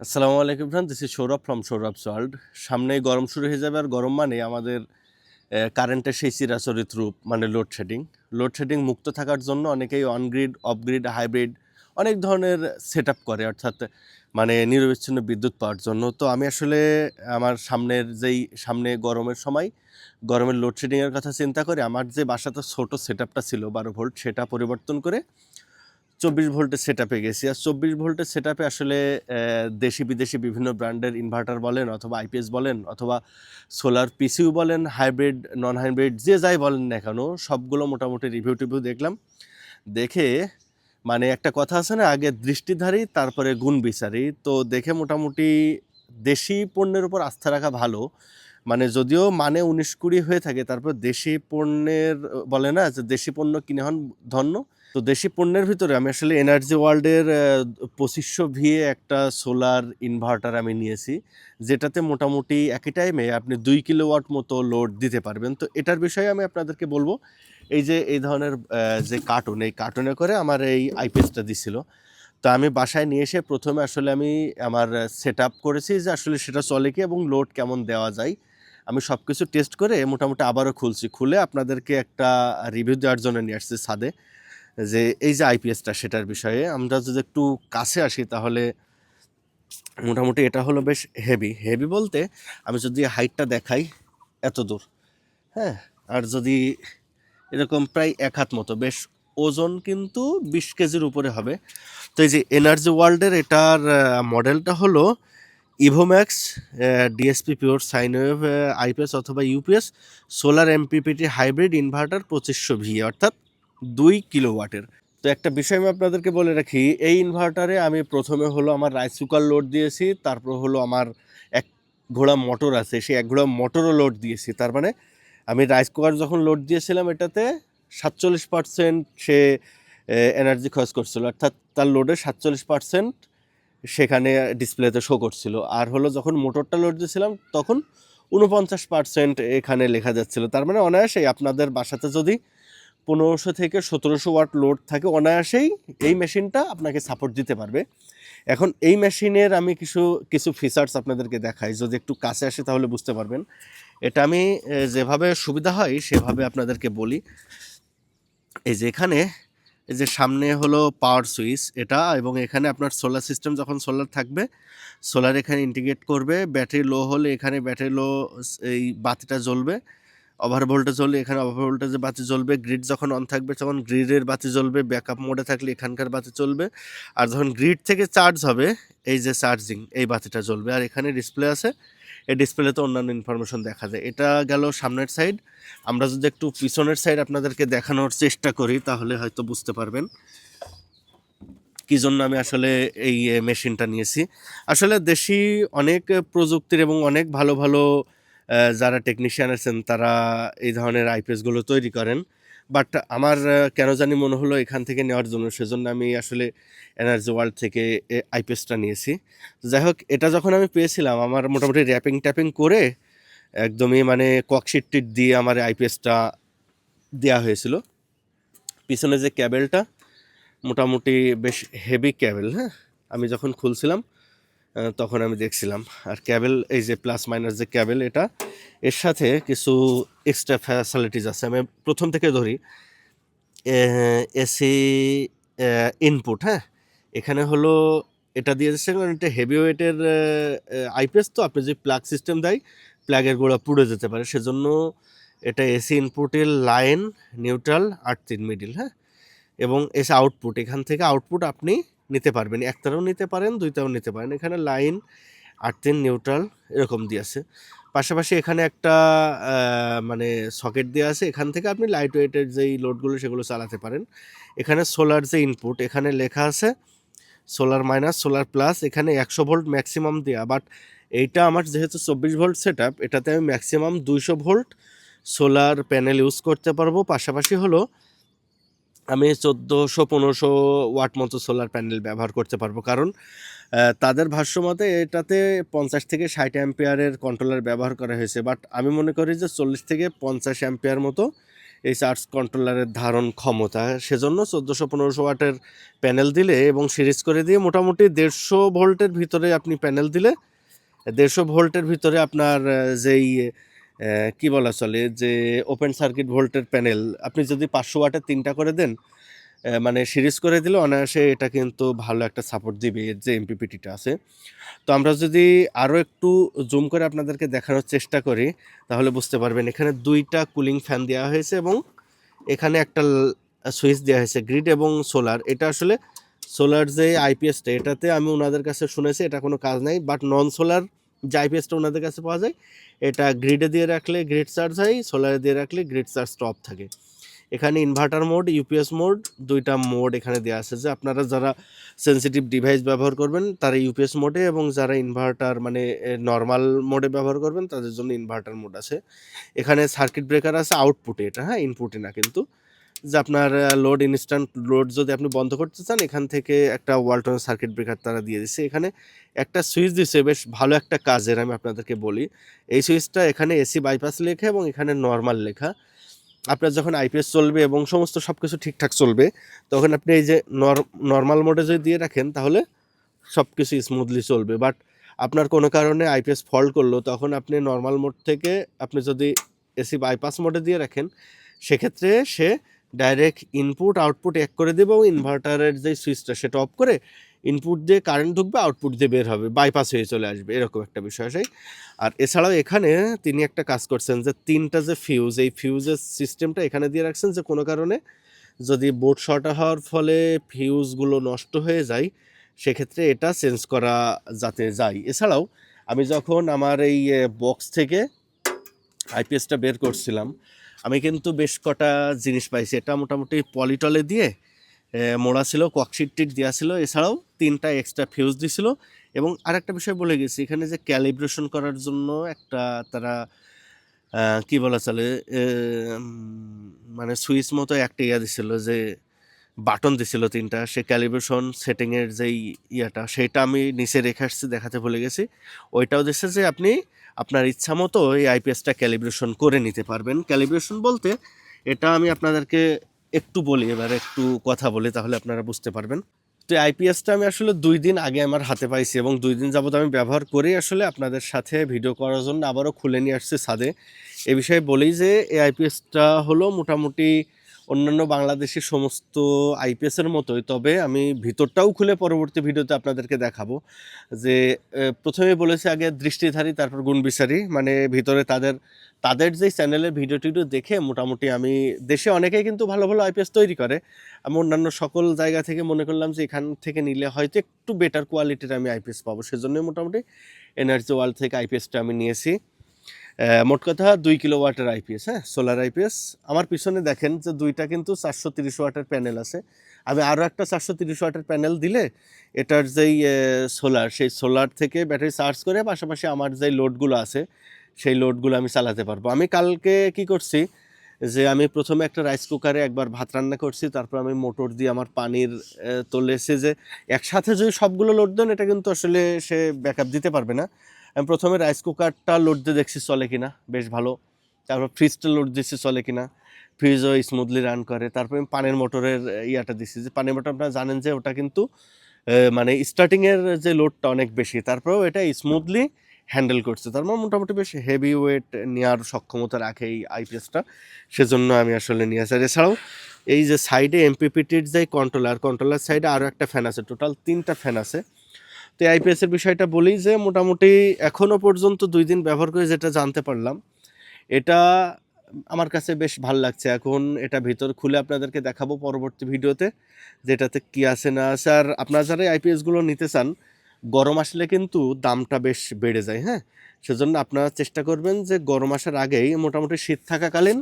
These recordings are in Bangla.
আসসালামু আলাইকুম friend, this is Sourav from Sourav's world. সামনেই গরম শুরু হয়ে যাবে, আর গরম মানে আমাদের কারেন্টের সেই চিরাচরিত রূপ মানে লোডশেডিং। লোডশেডিং মুক্ত থাকার জন্য অনেকেই অনগ্রিড, অফগ্রিড, হাইব্রিড অনেক ধরনের সেট আপ করে, অর্থাৎ মানে নিরবিচ্ছিন্ন বিদ্যুৎ পাওয়ার জন্য। তো আমি আসলে আমার সামনে গরমের সময় গরমের লোডশেডিংয়ের কথা চিন্তা করে আমার যে বাসাতে ছোটো সেট আপটা ছিল 12 ভোল্ট, সেটা পরিবর্তন করে 24 ভোল্টের সেট আপে গেছি। আর 24 ভোল্টের সেট আপে আসলে দেশি বিদেশি বিভিন্ন ব্র্যান্ডের ইনভার্টার বলেন, অথবা আইপিএস বলেন, অথবা সোলার পিসিউ বলেন, হাইব্রিড, নন হাইব্রিড, যে যাই বলেন না কেন, সবগুলো মোটামুটি রিভিউ টিভিউ দেখলাম। দেখে মানে একটা কথা আছে না, আগে দৃষ্টিধারী তারপরে গুণ বিচারী। তো দেখে মোটামুটি দেশি পণ্যের উপর আস্থা রাখা ভালো। মানে যদিও মানে 19-20 হয়ে থাকে, তারপর দেশি পণ্যের বলে না যে দেশি পণ্য কিনে হন ধন্য। তো দেশি পণ্যের ভিতরে আমি আসলে এনার্জি ওয়ার্ল্ডের 2500 ভিএ একটা সোলার ইনভার্টার আমি নিয়েছি, যেটাতে মোটামুটি একই টাইমে আপনি 2 কিলোওয়াট মতো লোড দিতে পারবেন। তো এটার বিষয়ে আমি আপনাদেরকে বলবো। এই ধরনের যে কার্টুন, এই কার্টুনে করে আমার এই আইপিএসটা দিছিল। তো আমি বাসায় নিয়ে এসে প্রথমে আসলে আমি আমার সেট আপ করেছি যে আসলে সেটা চলে কি এবং লোড কেমন দেওয়া যায়। আমি সব কিছু টেস্ট করে মোটামুটি আবারও খুলে আপনাদেরকে একটা রিভিউ দেওয়ার জন্য নিয়ে আসছি ছাদে, যে এই যে আইপিএসটা সেটার বিষয়ে। আমরা যদি একটু কাছে আসি তাহলে মোটামুটি এটা হলো বেশ হেভি বলতে, আমি যদি হাইটটা দেখাই এত দূর, হ্যাঁ, আর যদি এরকম প্রায় 1 হাত মতো, বেশ ওজন কিন্তু 20 কেজির উপরে হবে। তো এই যে এনার্জি ওয়ার্ল্ডের এটার মডেলটা হলো Evomax DSP pure sine wave IPS অথবা UPS solar MPPT hybrid inverter 2500 VA, অর্থাৎ 2 কিলোওয়াটের। তো একটা বিষয় আমি আপনাদেরকে বলে রাখি, এই ইনভার্টারে আমি প্রথমে হলো আমার রাইস কুকার লোড দিয়েছি, তারপর হলো আমার এক ঘোড়া মোটর আছে, সেই এক ঘোড়া মোটরও লোড দিয়েছি। তার মানে আমি রাইস কুকার যখন লোড দিয়েছিলাম এটাতে 47% সে এনার্জি খরচ করছিল, অর্থাৎ তার লোডের 47% সেখানে ডিসপ্লেতে শো করছিল। আর হলো যখন মোটরটা লোড দিয়েছিলাম তখন 49% এখানে লেখা যাচ্ছিল। তার মানে অনায়াসেই আপনাদের বাসাতে যদি 1500 থেকে 1700 ওয়াট লোড থাকে, অনায়াসেই এই মেশিনটা আপনাকে সাপোর্ট দিতে পারবে। এখন এই মেশিনের আমি কিছু ফিচার্স আপনাদেরকে দেখাই, যদি একটু কাছে আসে তাহলে বুঝতে পারবেন। এটা আমি যেভাবে সুবিধা হয় সেভাবে আপনাদেরকে বলি। এই যে এখানে এই যে সামনে হলো পাওয়ার সুইচ এটা, এবং এখানে আপনার সোলার সিস্টেম, যখন সোলার থাকবে সোলার এখানে ইন্টিগ্রেট করবে। ব্যাটারি লো হলে এখানে ব্যাটারি লো এই বাতিটা জ্বলবে, ওভার ভোল্টেজ হলে এখানে ওভার ভোল্টেজের বাতি জ্বলবে। গ্রিড যখন অন থাকবে তখন গ্রিডের বাতি জ্বলবে, ব্যাকআপ মোডে থাকলে এখানকার বাতি চলবে। আর যখন গ্রিড থেকে চার্জ হবে, এই যে চার্জিং, এই বাতিটা জ্বলবে। আর এখানে ডিসপ্লে আছে, এই ডিসপ্লেতে অন্যান্য ইনফরমেশন দেখা যায়। এটা গেল সামনের সাইড। আমরা যদি একটু পিছনের সাইড আপনাদেরকে দেখানোর চেষ্টা করি তাহলে হয়তো বুঝতে পারবেন কী জন্য আমি আসলে এই মেশিনটা নিয়েছি। আসলে দেশি অনেক প্রযুক্তির এবং অনেক ভালো ভালো যারা টেকনিশিয়ান আছেন তারা এই ধরনের আইপিএসগুলো তৈরি করেন, বাট আমার কেন জানি মনে হলো এখান থেকে নেওয়ার জন্য, সেজন্য আমি আসলে এনার্জি ওয়ার্ল্ড থেকে আইপিএসটা নিয়েছি। যাই হোক, এটা যখন আমি পেয়েছিলাম আমার মোটামুটি র্যাপিং ট্যাপিং করে একদমই মানে ককশিট টিট দিয়ে আমার আইপিএসটা দেওয়া হয়েছিল। পিছনে যে ক্যাবেলটা মোটামুটি বেশ হেভি ক্যাবেল, হ্যাঁ, আমি যখন খুলছিলাম তখন আমি দেখছিলাম। আর ক্যাবেল, এই যে প্লাস মাইনাস যে ক্যাবেল, এটা এর সাথে কিছু এক্সট্রা ফ্যাসিলিটিস আছে। আমি প্রথম থেকে ধরি, এসি ইনপুট, হ্যাঁ, এখানে হলো এটা দিয়ে দিচ্ছে, কারণ এটা হেভি ওয়েটের আইপিএস। তো আপনি যদি প্লাগ সিস্টেম দেয়, প্লাগের গোড়া পুড়ে যেতে পারে, সেজন্য এটা এসি ইনপুটের লাইন, নিউট্রাল, আর্থিন, মিডিল, হ্যাঁ, এবং এসে আউটপুট, এখান থেকে আউটপুট আপনি নিতে পারবেন, একটারও নিতে পারেন, দুইটাও নিতে পারেন। এখানে লাইন, আর্থিন, নিউট্রাল এরকম দিয়ে আছে। পাশাপাশি এখানে একটা মানে সকেট দেওয়া আছে, এখান থেকে আপনি লাইট ওয়েটের যেই লোডগুলো সেগুলো চালাতে পারেন। এখানে সোলার যে ইনপুট, এখানে লেখা আছে সোলার মাইনাস, সোলার প্লাস, এখানে 100 ভোল্ট ম্যাক্সিমাম দেওয়া। বাট এইটা আমার যেহেতু 24 ভোল্ট সেট আপ, এটাতে আমি maximum 200 volt solar panel use করতে পারবো। পাশাপাশি হলো আমি 1400-1500 ওয়াট মতো সোলার প্যানেল ব্যবহার করতে পারবো, কারণ তাদের ভাষ্যমতে এটাতে 50 থেকে 60 অ্যাম্পিয়ারের কন্ট্রোলার ব্যবহার করা হয়েছে। বাট আমি মনে করি যে 40 থেকে 50 অ্যাম্পিয়ার মতো এই চার্জ কন্ট্রোলারের ধারণ ক্ষমতা, সেজন্য 1400-1500 ওয়াটের প্যানেল দিলে এবং সিরিজ করে দিয়ে মোটামুটি 150 ভোল্টের ভিতরে আপনি প্যানেল দিলে 150 ভোল্টের ভিতরে আপনার যেই কি বলা চলে যে ওপেন সার্কিট ভোল্টের প্যানেল আপনি যদি 500 ওয়াটের 3টা করে দেন, মানে সিরিজ করে দিলে অনায়াসে এটা কিন্তু ভালো একটা সাপোর্ট দিবে এর যে এমপিপিটিটা আছে। তো আমরা যদি আরও একটু জুম করে আপনাদেরকে দেখানোর চেষ্টা করি তাহলে বুঝতে পারবেন। এখানে 2টা কুলিং ফ্যান দেওয়া হয়েছে এবং এখানে একটা সুইচ দেওয়া হয়েছে গ্রিড এবং সোলার। এটা আসলে সোলার যে আইপিএসটা এটাতে আমি ওনাদের কাছে শুনেছি এটা কোনো কাজ নাই, বাট নন সোলার যে আইপিএসটা ওনাদের কাছে পাওয়া যায় এটা গ্রিডে দিয়ে রাখলে গ্রিড চার্জ হয়, সোলারে দিয়ে রাখলে গ্রিড চার্জ স্টপ থাকে। এখানে ইনভার্টার মোড, ইউপিএস মোড, 2টা মোড এখানে দেওয়া আছে যে আপনারা যারা সেন্সিটিভ ডিভাইস ব্যবহার করবেন তারা ইউপিএস মোডে এবং যারা ইনভার্টার মানে নর্মাল মোডে ব্যবহার করবেন তাদের জন্য ইনভার্টার মোড আছে। এখানে সার্কিট ব্রেকার আছে আউটপুটে, এটা হ্যাঁ ইনপুটে না কিন্তু, যে আপনার লোড ইনস্ট্যান্ট লোড যদি আপনি বন্ধ করতে চান এখান থেকে একটা ওয়ালটনের সার্কিট ব্রেকার তারা দিয়ে দিচ্ছে। এখানে একটা সুইচ দিচ্ছে বেশ ভালো একটা কাজের, আমি আপনাদেরকে বলি। এই সুইচটা এখানে এসি বাইপাস লেখা এবং এখানে নর্মাল লেখা। আপনার যখন আইপিএস চলবে এবং সমস্ত সব কিছু ঠিকঠাক চলবে তখন আপনি এই যে নর্মাল মোডে যদি দিয়ে রাখেন তাহলে সব কিছু স্মুথলি চলবে। বাট আপনার কোনো কারণে আইপিএস ফল্ট করলো তখন আপনি নর্মাল মোড থেকে আপনি যদি এসি বাইপাস মোডে দিয়ে রাখেন সেক্ষেত্রে সে ডাইরেক্ট ইনপুট আউটপুট এক করে দেবে এবং ইনভার্টারের যে সুইচটা সেটা অফ করে ইনপুট দিয়ে কারেন্ট ঢুকবে, আউটপুট দিয়ে বের হবে, বাইপাস হয়ে চলে আসবে, এরকম একটা বিষয় সেই। আর এছাড়াও এখানে তিনি একটা কাজ করছেন যে 3টা যে ফিউজ, এই ফিউজের সিস্টেমটা এখানে দিয়ে রাখছেন যে কোনো কারণে যদি বোর্ড শর্ট হওয়ার ফলে ফিউজগুলো নষ্ট হয়ে যায় সেক্ষেত্রে এটা চেঞ্জ করা যাতে যায়। এছাড়াও আমি যখন আমার এই বক্স থেকে আইপিএসটা বের করছিলাম আমি কিন্তু বেশ কটা জিনিস পাইছি। এটা মোটামুটি পলিটলে দিয়ে মোড়া ছিল, ককশিট টিট দেওয়া ছিল, এছাড়াও 3টা এক্সট্রা ফিউজ দিছিল। এবং আরেকটা বিষয় বলে গেছি, এখানে যে ক্যালিব্রেশন করার জন্য একটা তারা কি বলা চলে মানে সুইচ মতো একটা ইয়া দিছিল, যে বাটন দিছিল 3টা, সে ক্যালিব্রেশন সেটিংয়ের যেই ইয়াটা সেটা আমি নিচে রেখে আসছি, দেখাতে ভুলে গেছি। ওইটাও দিচ্ছে যে আপনি আপনার ইচ্ছা মতো এই আইপিএসটা ক্যালিব্রেশন করে নিতে পারবেন। ক্যালিব্রেশন বলতে এটা আমি আপনাদেরকে একটু বলি, এবার একটু কথা বলি তাহলে আপনারা বুঝতে পারবেন। তো আইপিএসটা আমি আসলে 2 দিন আগে আমার হাতে পাইছি এবং 2 দিন যাবত আমি ব্যবহার করেই আসলে আপনাদের সাথে ভিডিও করার জন্য আবারও খুলে নিয়ে আসছি ছাদে। এ বিষয়ে বলি যে এই আইপিএসটা হলো মোটামুটি অন্যান্য বাংলাদেশের সমস্ত আইপিএসের মতোই, তবে আমি ভিতরটাও খুলে পরবর্তী ভিডিওতে আপনাদেরকে দেখাবো। যে প্রথমে বলেছি আগে দৃষ্টিধারী তারপর গুণবিচারী, মানে ভিতরে তাদের যে চ্যানেলের ভিডিও টিডিও দেখে মোটামুটি আমি দেশে অনেকেই কিন্তু ভালো ভালো আইপিএস তৈরি করে, আমি অন্যান্য সকল জায়গা থেকে মনে করলাম যে এখান থেকে নিলে হয়তো একটু বেটার কোয়ালিটির আমি আইপিএস পাবো, সেজন্যই মোটামুটি এনার্জি ওয়ার্ল্ড থেকে আইপিএসটা আমি নিয়েছি। মোট কথা 2 কিলোওয়াটের আইপিএস, হ্যাঁ সোলার আইপিএস। আমার পিছনে দেখেন যে 2টা কিন্তু 430 ওয়াটের প্যানেল আছে। আমি আরও একটা 430 ওয়াটের প্যানেল দিলে এটার যেই সোলার, সেই সোলার থেকে ব্যাটারি চার্জ করে পাশাপাশি আমার যেই লোডগুলো আছে সেই লোডগুলো আমি চালাতে পারবো। আমি কালকে কি করছি যে আমি প্রথমে একটা রাইস কুকারে একবার ভাত রান্না করছি, তারপর আমি মোটর দিয়ে আমার পানির তোলেছে যে একসাথে যদি সবগুলো লোড দেন এটা কিন্তু আসলে সে ব্যাকআপ দিতে পারবে না। আমি প্রথমে রাইস কুকারটা লোড দিয়ে দেখছি চলে কিনা, বেশ ভালো। তারপর ফ্রিজটা লোড দিচ্ছি চলে কিনা, ফ্রিজও স্মুথলি রান করে। তারপর আমি পানির মোটরের ইয়াটা দিচ্ছি, যে পানির মোটর আপনারা জানেন যে ওটা কিন্তু মানে স্টার্টিংয়ের যে লোডটা অনেক বেশি, তারপরেও এটা স্মুথলি হ্যান্ডেল করছে। তার মানে মোটামুটি বেশ হেভি ওয়েট নেওয়ার সক্ষমতা রাখে এই আইপিএসটা, সেজন্য আমি আসলে নিয়ে আসি। আর এছাড়াও এই যে সাইডে এমপিপিটির যে কন্ট্রোলার সাইডে আরও একটা ফ্যান আছে, টোটাল 3টা ফ্যান আছে। তো আইপিএসের বিষয়টা বলি যে মোটামুটি এখনও পর্যন্ত 2 দিন ব্যবহার করে যেটা জানতে পারলাম এটা আমার কাছে বেশ ভালো লাগছে। এখন এটা ভিতর খুলে আপনাদেরকে দেখাবো পরবর্তী ভিডিওতে যেটাতে কি আছে না আছে। আর আপনারা যারা আইপিএসগুলো নিতে চান গরম আসলে কিন্তু দামটা বেশ বেড়ে যায়, হ্যাঁ সেজন্য আপনারা চেষ্টা করবেন যে গরম আসার আগেই মোটামুটি শীত থাকাকালীন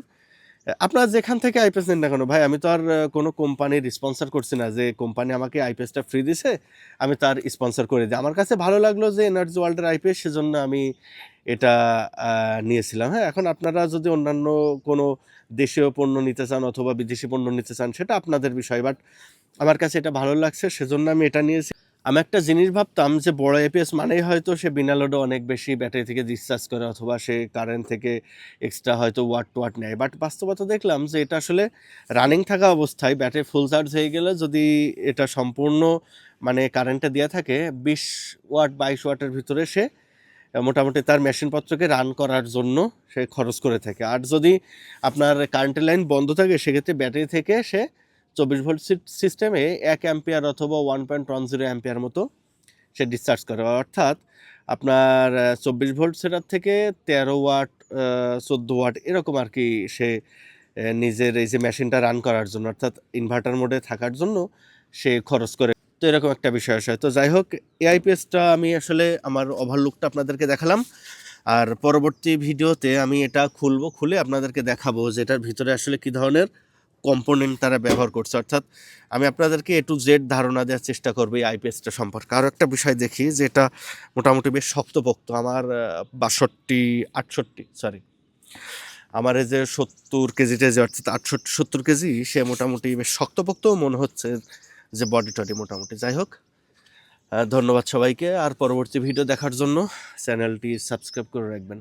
আপনারা যেখান থেকে আইপিএস নেন না কেন ভাই, আমি তো আর কোনো কোম্পানির স্পন্সর করছি না যে কোম্পানি আমাকে আইপিএসটা ফ্রি দিছে আমি তার স্পন্সর করে দিই। আমার কাছে ভালো লাগলো যে এনার্জি ওয়ার্ল্ডের আইপিএস, সেজন্য আমি এটা নিয়েছিলাম। হ্যাঁ এখন আপনারা যদি অন্যান্য কোনো দেশীয় পণ্য নিতে চান অথবা বিদেশি পণ্য নিতে চান সেটা আপনাদের বিষয়, বাট আমার কাছে এটা ভালো লাগছে সেজন্য আমি এটা নিয়েছি। আমি একটা জিনিস ভাবতাম যে বড় এপিএস মানেই হয়তো সে বিনা লোডে অনেক বেশি ব্যাটারি থেকে ডিসচার্জ করে অথবা সে কারেন্ট থেকে এক্সট্রা হয়তো ওয়াট নেয়, বাট বাস্তবতা দেখলাম যে এটা আসলে রানিং থাকা অবস্থায় ব্যাটারি ফুল চার্জ হয়ে গেলে যদি এটা সম্পূর্ণ মানে কারেন্টে দেওয়া থাকে 20 ওয়াট 22 ওয়াটের ভিতরে সে মোটামুটি তার মেশিনপত্রকে রান করার জন্য সে খরচ করে থাকে। আর যদি আপনার কারেন্টের লাইন বন্ধ থাকে সেক্ষেত্রে ব্যাটারি থেকে সে 24 ভোল্ট সিস্টেমে 1 অ্যাম্পিয়ার অথবা 1.10 অ্যাম্পিয়ার মতো সে ডিসচার্জ করে, অর্থাৎ আপনার 24 ভোল্ট সেটার থেকে 13 ওয়াট 14 ওয়াট এরকম আর কি সে নিজের এই যে মেশিনটা রান করার জন্য অর্থাৎ ইনভার্টার মোডে থাকার জন্য সে খরচ করে। তো এরকম একটা বিষয় আসে। তো যাই হোক, এআইপিএসটা আমি আসলে আমার ওভারলুকটা আপনাদেরকে দেখালাম, আর পরবর্তী ভিডিওতে আমি এটা খুলে আপনাদেরকে দেখাবো যে এটার ভিতরে আসলে কী ধরনের কম্পোনেন্ট তারা ব্যবহার করছে, অর্থাৎ আমি আপনাদেরকে A to Z ধারণা দেওয়ার চেষ্টা করবো এই আইপিএসটা সম্পর্কে। আরও একটা বিষয় দেখি যে এটা মোটামুটি বেশ শক্তপোক্ত। আমার 68 আমার এই যে 70 কেজিতে যে অর্থাৎ 68-70 কেজি, সে মোটামুটি বেশ শক্তপোক্ত মনে হচ্ছে যে বডি টডি মোটামুটি। যাই হোক, ধন্যবাদ সবাইকে, আর পরবর্তী ভিডিও দেখার জন্য চ্যানেলটি সাবস্ক্রাইব করে রাখবেন।